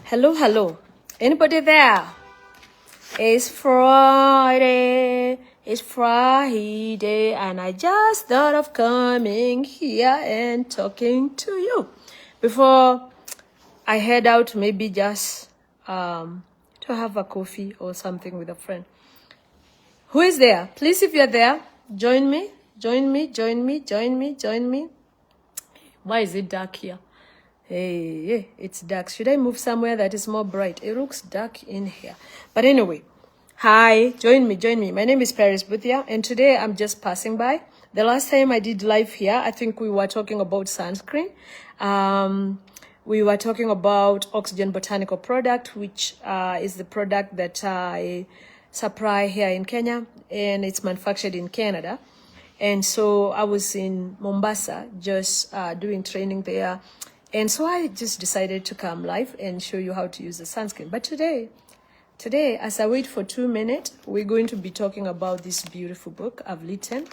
Hello, hello. Anybody there? It's Friday. It's Friday, and I just thought of coming here and talking to you before I head out. Maybe just to have a coffee or something with a friend. Who is there? Please, if you're there, join me. Join me. Join me. Join me. Join me. Why is it dark here? Hey, it's dark. Should I move somewhere that is more bright? It looks dark in here. But anyway, hi, join me, join me. My name is Paris Boothia, and today I'm just passing by. The last time I did live here, I think we were talking about sunscreen. We were talking about Oxygen Botanical Product, which is the product that I supply here in Kenya, and it's manufactured in Canada. And so I was in Mombasa just doing training there. And so I just decided to come live and show you how to use the sunscreen. But today, as I wait for 2 minutes, we're going to be talking about this beautiful book I've written.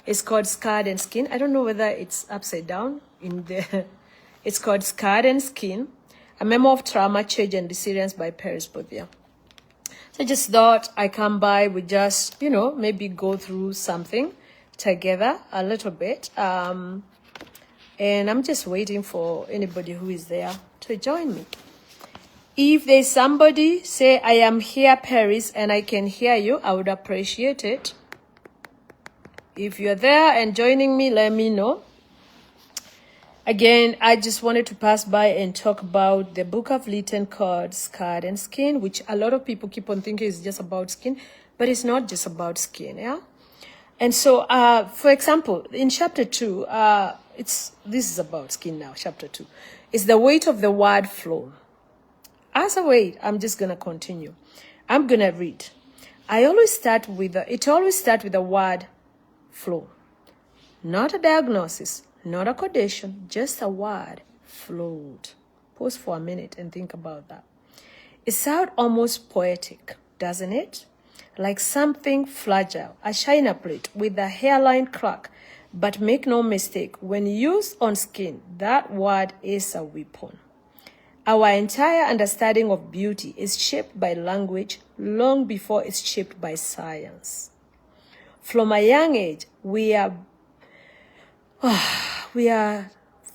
It's called Scarred and Skin. I don't know whether it's upside down in there. It's called Scarred and Skin, a memoir of trauma, change, and resilience by Paris Boothia. So I just thought I come by, we just, maybe go through something together a little bit. And I'm just waiting for anybody who is there to join me. If there's somebody, say, I am here, Paris, and I can hear you, I would appreciate it. If you're there and joining me, let me know. Again, I just wanted to pass by and talk about the book I've written called Scarred and Skin, which a lot of people keep on thinking is just about skin, but it's not just about skin, yeah? And so, for example, in chapter 2, this is about skin now, chapter 2. It's the weight of the word flow. As I wait, I'm just going to continue. I'm going to read. It always starts with the word flow. Not a diagnosis, not a condition, just a word, flowed. Pause for a minute and think about that. It sounds almost poetic, doesn't it? Like something fragile, a china plate with a hairline crack. But make no mistake, when used on skin, that word is a weapon. Our entire understanding of beauty is shaped by language long before it's shaped by science. From a young age, we are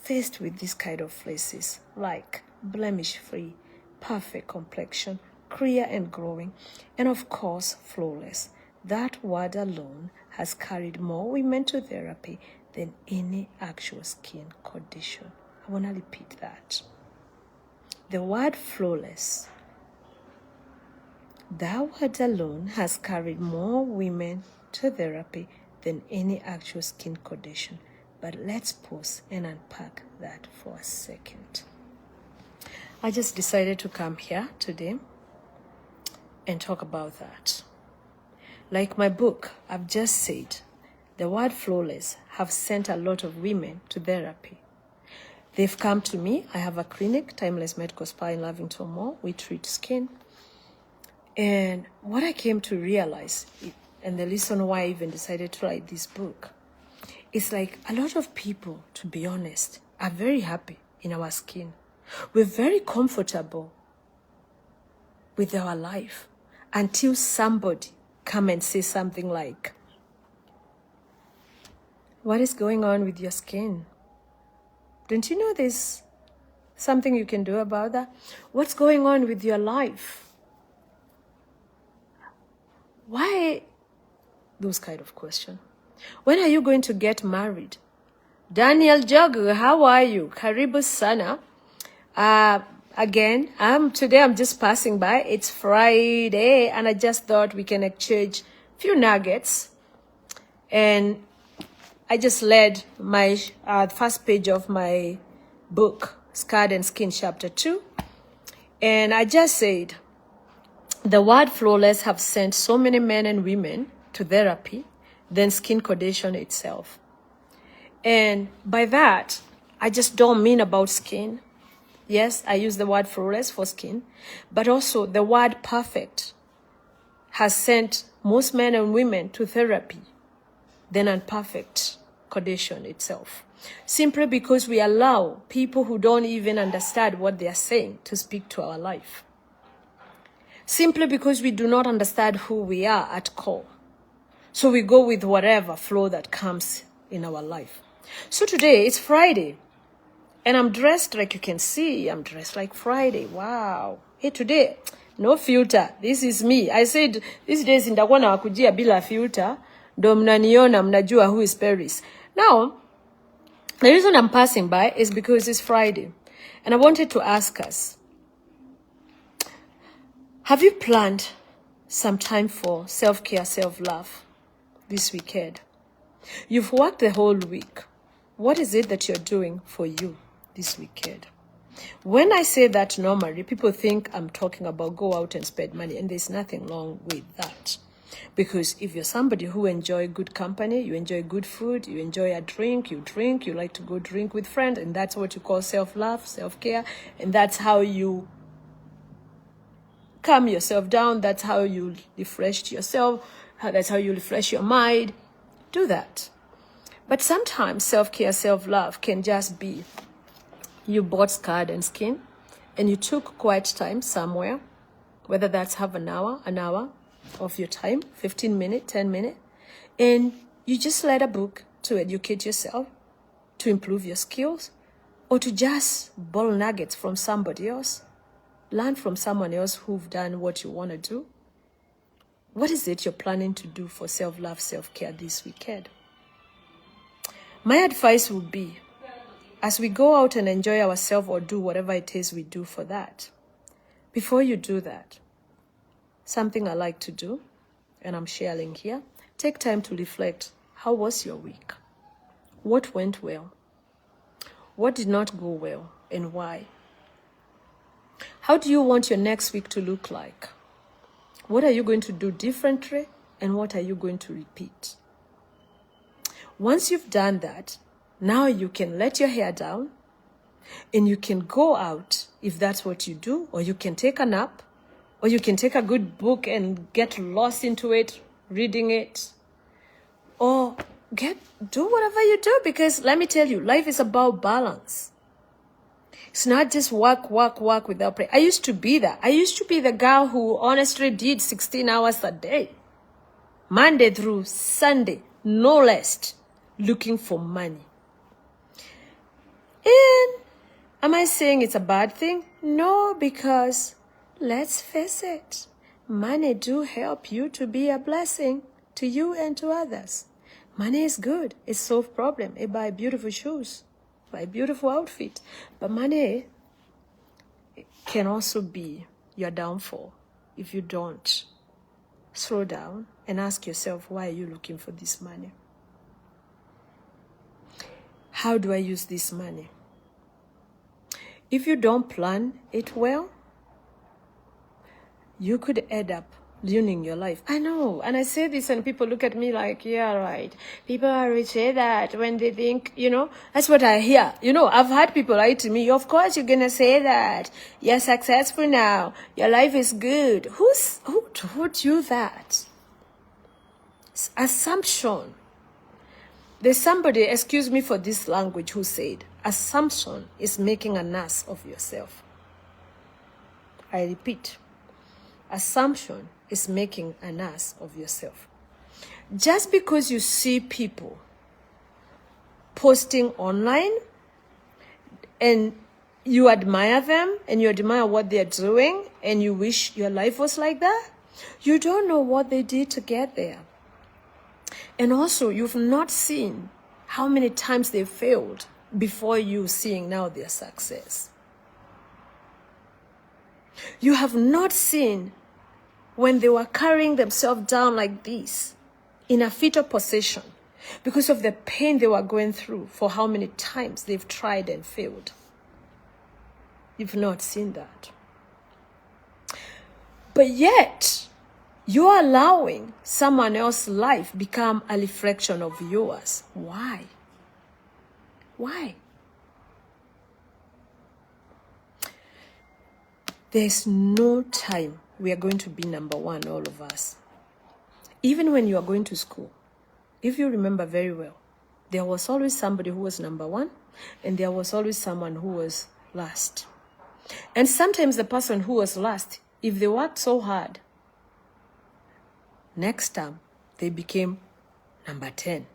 faced with this kind of phrases like blemish-free, perfect complexion, clear and glowing, and of course, flawless. That word alone has carried more women to therapy than any actual skin condition. I want to repeat that. The word flawless, that word alone has carried more women to therapy than any actual skin condition. But let's pause and unpack that for a second. I just decided to come here today and talk about that. Like my book, I've just said, the word flawless have sent a lot of women to therapy. They've come to me. I have a clinic, Timeless Medical Spa in Lavington Mall. We treat skin. And what I came to realize, and the reason why I even decided to write this book, is like a lot of people, to be honest, are very happy in our skin. We're very comfortable with our life until somebody come and say something like, what is going on with your skin? Don't you know there's something you can do about that? What's going on with your life? Why? Those kind of questions. When are you going to get married? Daniel Jogu, how are you? Karibu sana. Again, today I'm just passing by. It's Friday, and I just thought we can exchange a few nuggets. And I just read my first page of my book, Scarred and Skin, chapter 2. And I just said, the word flawless have sent so many men and women to therapy than skin condition itself. And by that, I just don't mean about skin. Yes, I use the word flawless for skin, but also the word perfect has sent most men and women to therapy than imperfect condition itself. Simply because we allow people who don't even understand what they are saying to speak to our life. Simply because we do not understand who we are at core. So we go with whatever flow that comes in our life. So today, it's Friday. And I'm dressed, like you can see, I'm dressed like Friday. Wow. Hey, today, no filter. This is me. I said, these days, ndakuwa na wakujia bila filter. Ndo mnaniona, mnajua who is Paris. Now, the reason I'm passing by is because it's Friday. And I wanted to ask us, have you planned some time for self-care, self-love this weekend? You've worked the whole week. What is it that you're doing for you this weekend? When I say that normally, people think I'm talking about go out and spend money, and there's nothing wrong with that. Because if you're somebody who enjoy good company, you enjoy good food, you enjoy a drink, you like to go drink with friends, and that's what you call self-love, self-care, and that's how you calm yourself down, that's how you refresh yourself, that's how you refresh your mind. Do that. But sometimes self-care, self-love can just be you bought Scald and Skin and you took quiet time somewhere, whether that's half an hour of your time, 15 minutes, 10 minutes, and you just read a book to educate yourself, to improve your skills, or to just borrow nuggets from somebody else, learn from someone else who've done what you want to do. What is it you're planning to do for self-love, self-care this weekend? My advice would be, as we go out and enjoy ourselves or do whatever it is we do for that, before you do that, something I like to do, and I'm sharing here, take time to reflect. How was your week? What went well? What did not go well, and why? How do you want your next week to look like? What are you going to do differently, and what are you going to repeat? Once you've done that, now you can let your hair down and you can go out if that's what you do, or you can take a nap, or you can take a good book and get lost into it, reading it, or do whatever you do, because let me tell you, life is about balance. It's not just work without play. I used to be that. I used to be the girl who honestly did 16 hours a day, Monday through Sunday, no less, looking for money. And am I saying it's a bad thing? No, because let's face it, money do help you to be a blessing to you and to others. Money is good. It solves problems. It buy beautiful shoes, buy beautiful outfit. But money can also be your downfall if you don't slow down and ask yourself, why are you looking for this money? How do I use this money? If you don't plan it well, you could end up ruining your life. I know, and I say this and people look at me like, yeah, right. People always say that when they think, that's what I hear. I've had people write to me, of course you're going to say that. You're successful now. Your life is good. Who told you that? It's assumption. There's somebody, excuse me for this language, who said, assumption is making an ass of yourself. I repeat, assumption is making an ass of yourself. Just because you see people posting online and you admire them and you admire what they're doing and you wish your life was like that, you don't know what they did to get there. And also, you've not seen how many times they failed before you seeing now their success. You have not seen when they were carrying themselves down like this in a fetal position because of the pain they were going through for how many times they've tried and failed. You've not seen that. But yet, you're allowing someone else's life become a reflection of yours. Why? Why? There's no time we are going to be number one, all of us. Even when you are going to school, if you remember very well, there was always somebody who was number one, and there was always someone who was last. And sometimes the person who was last, if they worked so hard, next time they became number 10.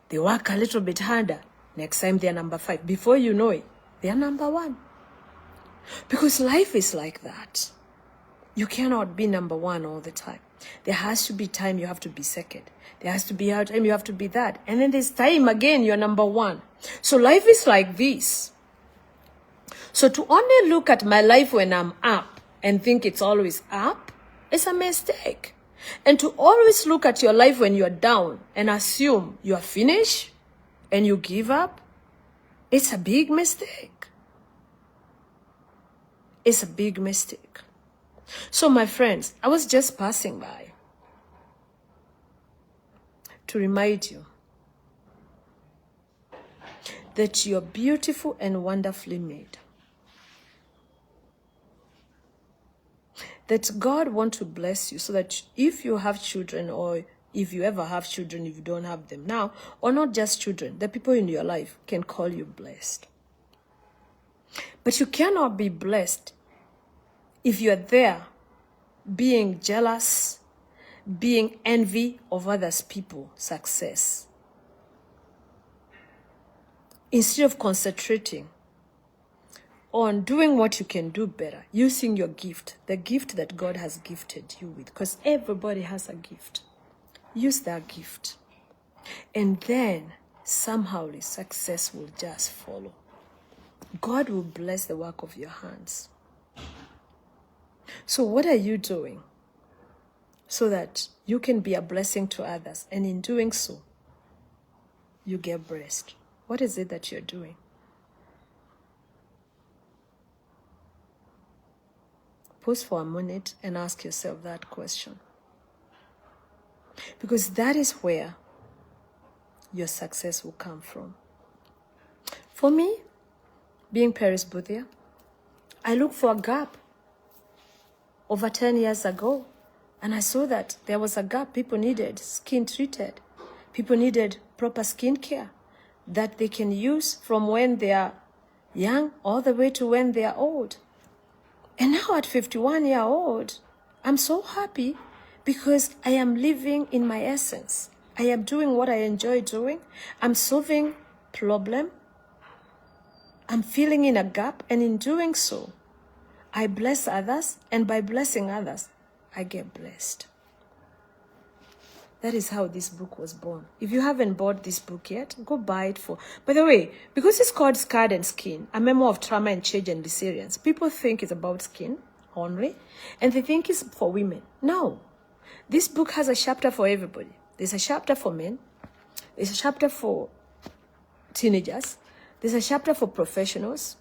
They work a little bit harder. Next time they're number 5. Before you know it, they're number 1. Because life is like that. You cannot be number 1 all the time. There has to be time you have to be second. There has to be a time you have to be that. And then there's time again you're number 1. So life is like this. So to only look at my life when I'm up and think it's always up is a mistake. And to always look at your life when you're down and assume you are finished and you give up, it's a big mistake. It's a big mistake. So my friends, I was just passing by to remind you that you're beautiful and wonderfully made. That God wants to bless you so that if you have children, or if you ever have children, if you don't have them now, or not just children, the people in your life can call you blessed. But you cannot be blessed if you're there being jealous, being envy of others' people's success, instead of concentrating on doing what you can do better, using your gift, the gift that God has gifted you with, because everybody has a gift. Use that gift. And then somehow the success will just follow. God will bless the work of your hands. So what are you doing so that you can be a blessing to others? And in doing so, you get blessed. What is it that you're doing? Pause for a minute and ask yourself that question. Because that is where your success will come from. For me, being Paris Boothia, I looked for a gap over 10 years ago, and I saw that there was a gap. People needed skin treated. People needed proper skin care that they can use from when they are young all the way to when they are old. And now at 51 years old, I'm so happy because I am living in my essence. I am doing what I enjoy doing. I'm solving problem. I'm filling in a gap, and in doing so, I bless others, and by blessing others, I get blessed. That is how this book was born. If you haven't bought this book yet, go buy it for... By the way, because it's called Scarred and Skin, a memoir of trauma and change and resilience, people think it's about skin only, and they think it's for women. No. This book has a chapter for everybody. There's a chapter for men. There's a chapter for teenagers. There's a chapter for professionals.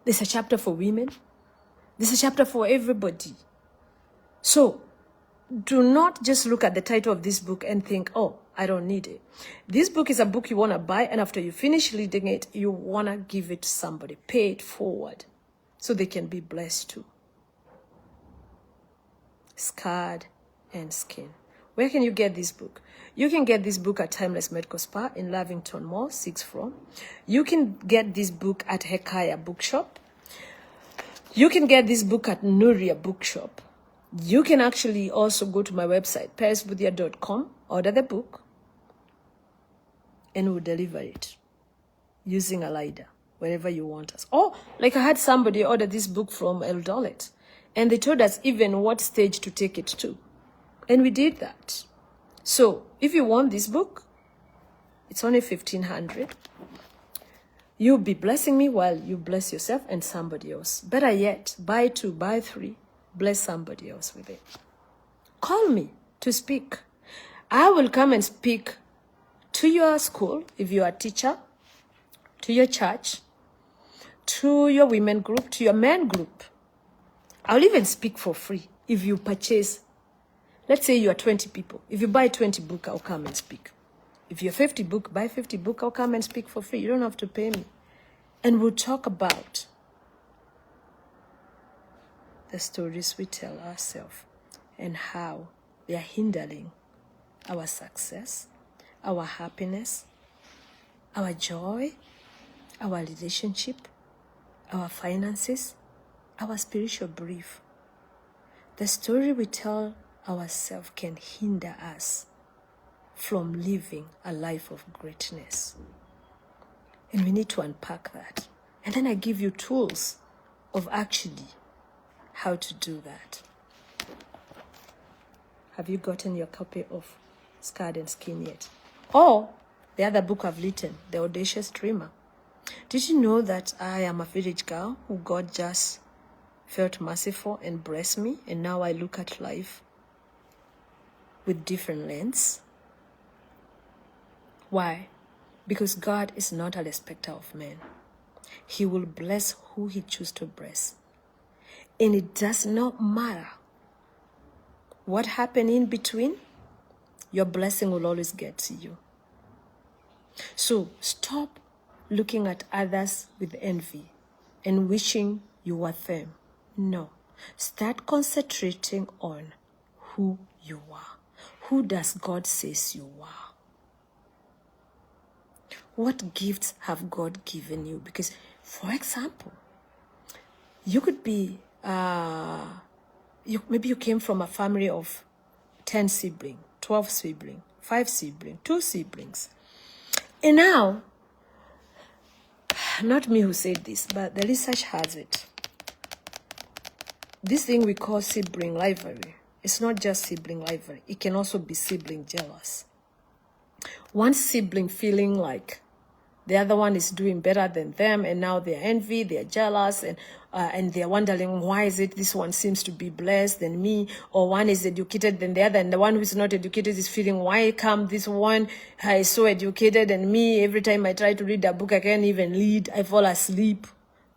There's a chapter for women. There's a chapter for everybody. So, do not just look at the title of this book and think, oh, I don't need it. This book is a book you want to buy, and after you finish reading it, you want to give it to somebody. Pay it forward so they can be blessed too. Scarred and Skin. Where can you get this book? You can get this book at Timeless Medical Spa in Lavington Mall, 6th floor. You can get this book at Hekaya Bookshop. You can get this book at Nuria Bookshop. You can actually also go to my website, parisboothia.com, order the book, and we'll deliver it using a LIDAR, wherever you want us. Or, like I had somebody order this book from Eldoret, and they told us even what stage to take it to. And we did that. So, if you want this book, it's only $1,500. You'll be blessing me while you bless yourself and somebody else. Better yet, buy 2, buy 3. Bless somebody else with it. Call me to speak. I will come and speak to your school, if you are a teacher, to your church, to your women group, to your men group. I'll even speak for free if you purchase. Let's say you are 20 people. If you buy 20 books, I'll come and speak. If you're 50 books, buy 50 books, I'll come and speak for free. You don't have to pay me. And we'll talk about the stories we tell ourselves and how they are hindering our success, our happiness, our joy, our relationship, our finances, our spiritual belief. The story we tell ourselves can hinder us from living a life of greatness. And we need to unpack that. And then I give you tools of actually how to do that. Have you gotten your copy of Scarred and Skin yet? Or the other book I've written, The Audacious Dreamer. Did you know that I am a village girl who God just felt merciful and blessed me, and now I look at life with different lens? Why? Because God is not a respecter of men. He will bless who he chooses to bless. And it does not matter what happened in between, your blessing will always get to you. So stop looking at others with envy and wishing you were them. No. Start concentrating on who you are. Who does God says you are? What gifts have God given you? Because, for example, you could be, maybe you came from a family of 10 siblings, 12 siblings, 5 siblings, 2 siblings. And now, not me who said this, but the research has it. This thing we call sibling rivalry, it's not just sibling rivalry. It can also be sibling jealous. One sibling feeling like the other one is doing better than them, and now they're envy, they're jealous, and they're wondering, why is it this one seems to be blessed than me, or one is educated than the other, and the one who's not educated is feeling, why come this one is so educated, and me, every time I try to read a book, I can't even read, I fall asleep,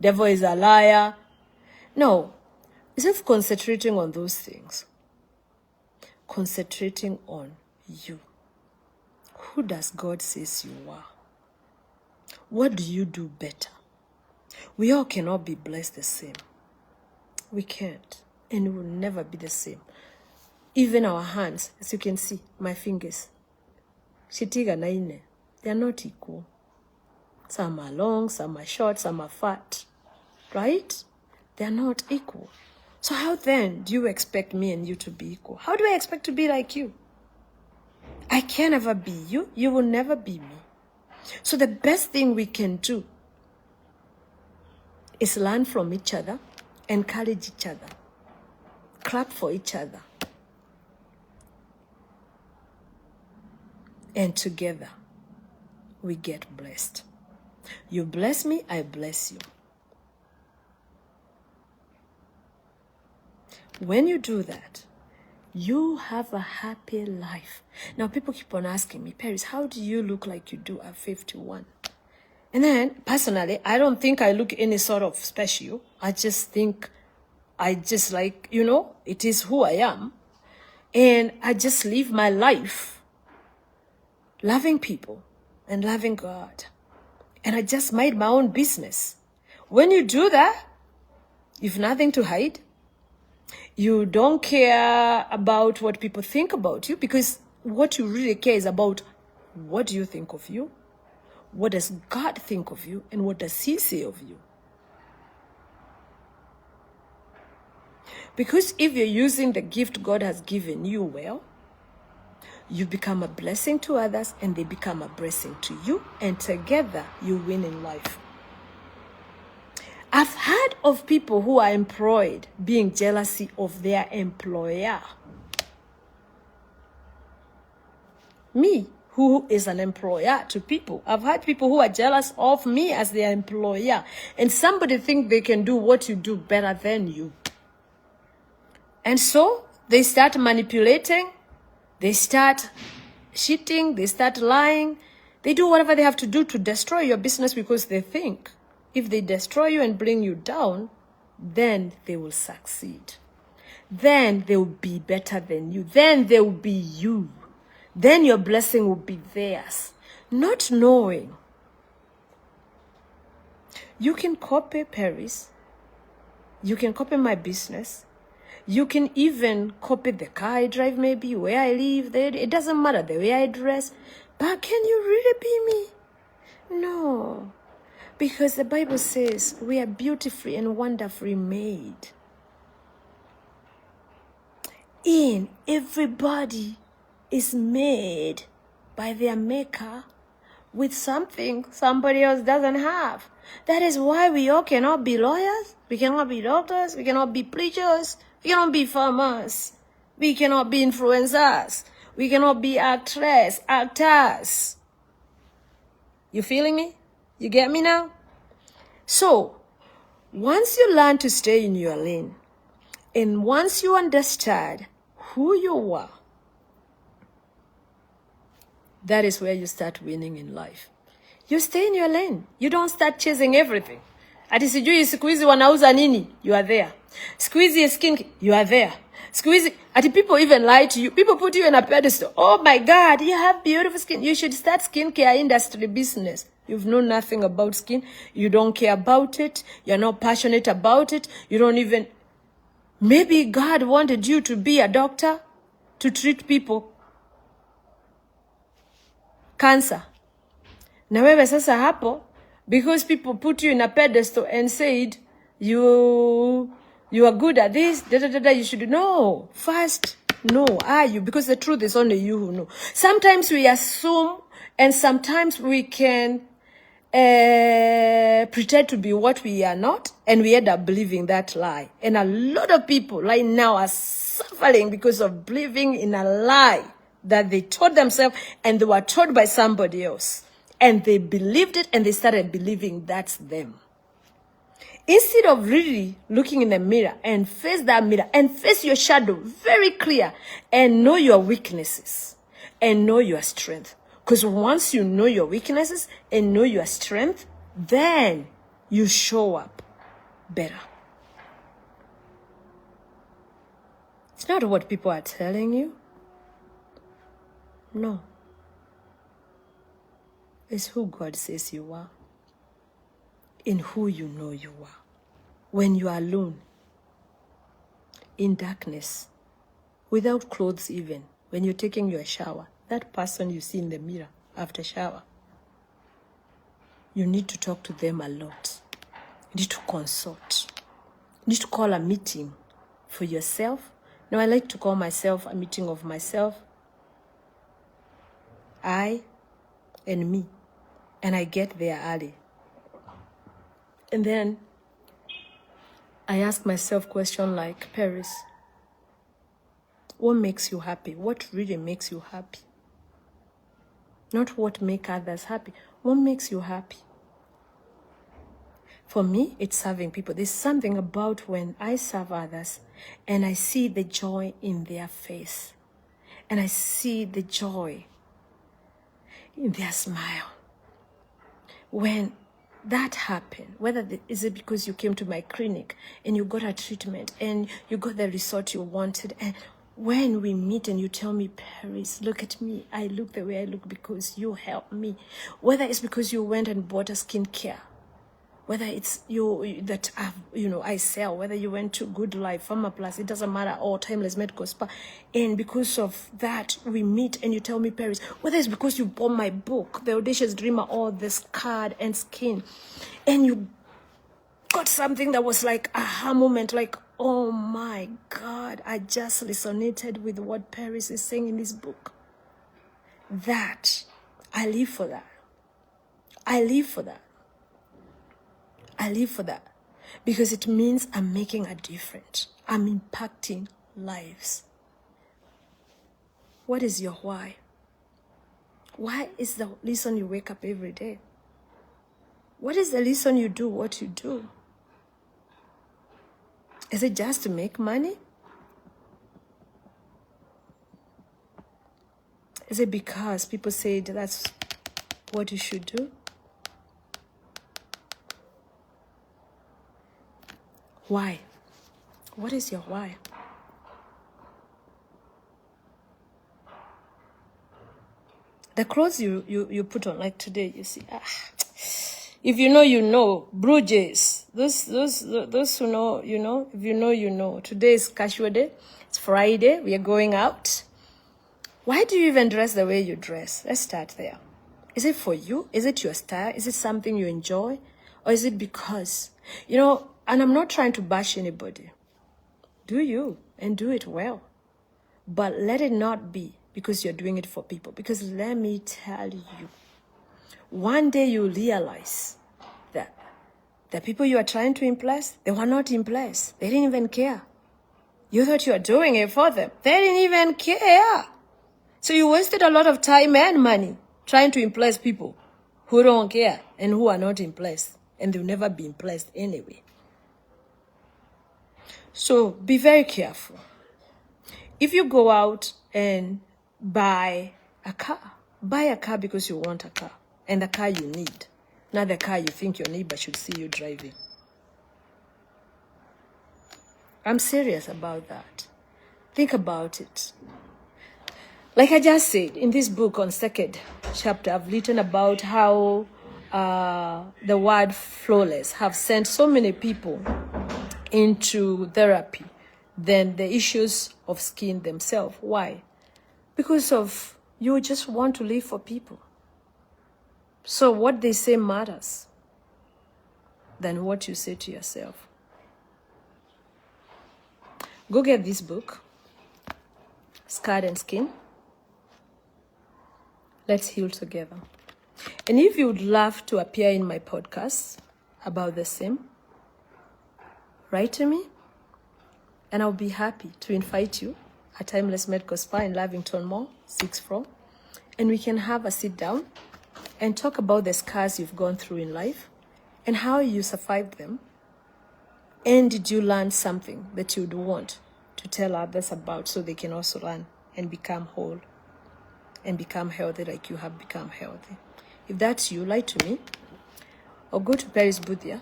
devil is a liar. No, instead of concentrating on those things, concentrating on you. Who does God says you are? What do you do better? We all cannot be blessed the same. We can't. And we will never be the same. Even our hands, as you can see, my fingers, shitiga naine, they are not equal. Some are long, some are short, some are fat. Right? They are not equal. So how then do you expect me and you to be equal? How do I expect to be like you? I can never be you. You will never be me. So the best thing we can do is learn from each other, encourage each other, clap for each other. And together, we get blessed. You bless me, I bless you. When you do that, you have a happy life. Now, people keep on asking me, Paris, how do you look like you do at 51? And then, personally, I don't think I look any sort of special. I just think I just like, it is who I am. And I just live my life loving people and loving God. And I just made my own business. When you do that, you've nothing to hide. You don't care about what people think about you, because what you really care is about what do you think of you, what does God think of you, and what does he say of you. Because if you're using the gift God has given you well, you become a blessing to others and they become a blessing to you, and together you win in life. I've heard of people who are employed being jealousy of their employer. Me, who is an employer to people, I've had people who are jealous of me as their employer. And somebody think they can do what you do better than you. And so they start manipulating, they start cheating, they start lying. They do whatever they have to do to destroy your business, because they think if they destroy you and bring you down, then they will succeed. Then they will be better than you. Then they will be you. Then your blessing will be theirs. Not knowing. You can copy Paris. You can copy my business. You can even copy the car I drive, maybe, where I live. It doesn't matter the way I dress. But can you really be me? No. Because the Bible says we are beautifully and wonderfully made. Everybody is made by their maker with something somebody else doesn't have. That is why we all cannot be lawyers, we cannot be doctors, we cannot be preachers, we cannot be farmers, we cannot be influencers, we cannot be actors. You feeling me? You get me now? So, once you learn to stay in your lane, and once you understand who you are, that is where you start winning in life. You stay in your lane. You don't start chasing everything. Ati sijui siku hizi wanauza nini? You are there. Siku hizi skin, you are there. Siku hizi, ati people even lie to you. People put you in a pedestal. Oh my God, you have beautiful skin. You should start skincare industry business. You've known nothing about skin. You don't care about it. You're not passionate about it. You don't even... Maybe God wanted you to be a doctor to treat people. Cancer. Na wewe sasa hapo, because people put you in a pedestal and said, you are good at this, you should know. First, know, are you? Because the truth is only you who know. Sometimes we assume, and sometimes we can pretend to be what we are not, and we end up believing that lie. And a lot of people right now are suffering because of believing in a lie that they told themselves and they were told by somebody else. And they believed it and they started believing that's them. Instead of really looking in the mirror and face that mirror and face your shadow very clear and know your weaknesses and know your strength. Because once you know your weaknesses and know your strength, then you show up better. It's not what people are telling you. No. It's who God says you are. In who you know you are. When you are alone, in darkness, without clothes even, when you're taking your shower, that person you see in the mirror after shower, you need to talk to them a lot. You need to consult. You need to call a meeting for yourself. Now, I like to call myself a meeting of myself, I and me. And I get there early. And then I ask myself questions like, Paris, what makes you happy? What really makes you happy? Not what makes others happy. What makes you happy? For me, it's serving people. There's something about when I serve others and I see the joy in their face. And I see the joy in their smile. When that happened, is it because you came to my clinic and you got a treatment and you got the result you wanted, and when we meet and you tell me, Paris, look at me, I look the way I look because you helped me, whether it's because you went and bought a skincare, whether it's I sell, whether you went to Good Life, Pharma Plus, it doesn't matter, or Timeless Medical Spa, and because of that, we meet and you tell me, Paris, whether it's because you bought my book, The Audacious Dreamer, or The Scarred and Skin, and you got something that was like a aha moment, like, oh my God, I just resonated with what Paris is saying in this book. That, I live for that. I live for that. I live for that because it means I'm making a difference. I'm impacting lives. What is your why? Why is the reason you wake up every day? What is the reason you do what you do? Is it just to make money? Is it because people say that's what you should do? Why? What is your why? The clothes you put on, like today, you see, if you know, you know. Blue jays, those who know, you know. If you know, you know. Today is casual day. It's Friday. We are going out. Why do you even dress the way you dress? Let's start there. Is it for you? Is it your style? Is it something you enjoy? Or is it because, and I'm not trying to bash anybody. Do you, and do it well. But let it not be because you're doing it for people. Because let me tell you, one day you'll realize that the people you are trying to impress, they were not impressed. They didn't even care. You thought you were doing it for them. They didn't even care. So you wasted a lot of time and money trying to impress people who don't care and who are not impressed. And they'll never be impressed anyway. So be very careful. If you go out and buy a car because you want a car. And the car you need. Not the car you think your neighbor should see you driving. I'm serious about that. Think about it. Like I just said, in this book on second chapter, I've written about how the word flawless have sent so many people into therapy than the issues of skin themselves. Why? Because of you just want to live for people. So what they say matters than what you say to yourself. Go get this book, Scarred and Skin. Let's heal together. And if you would love to appear in my podcast about the same, write to me and I'll be happy to invite you at Timeless Medical Spa in Lavington Mall, 6th floor. And we can have a sit down and talk about the scars you've gone through in life and how you survived them. And did you learn something that you'd want to tell others about so they can also learn and become whole and become healthy like you have become healthy? If that's you, write to me or go to Paris Boudia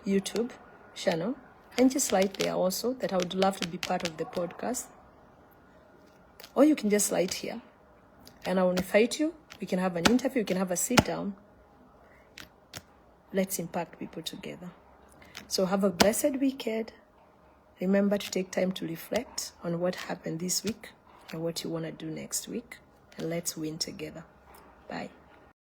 YouTube channel and just write there also that I would love to be part of the podcast. Or you can just write here and I will invite you. We can have an interview, we can have a sit down. Let's impact people together. So have a blessed weekend. Remember to take time to reflect on what happened this week and what you want to do next week. And let's win together. Bye.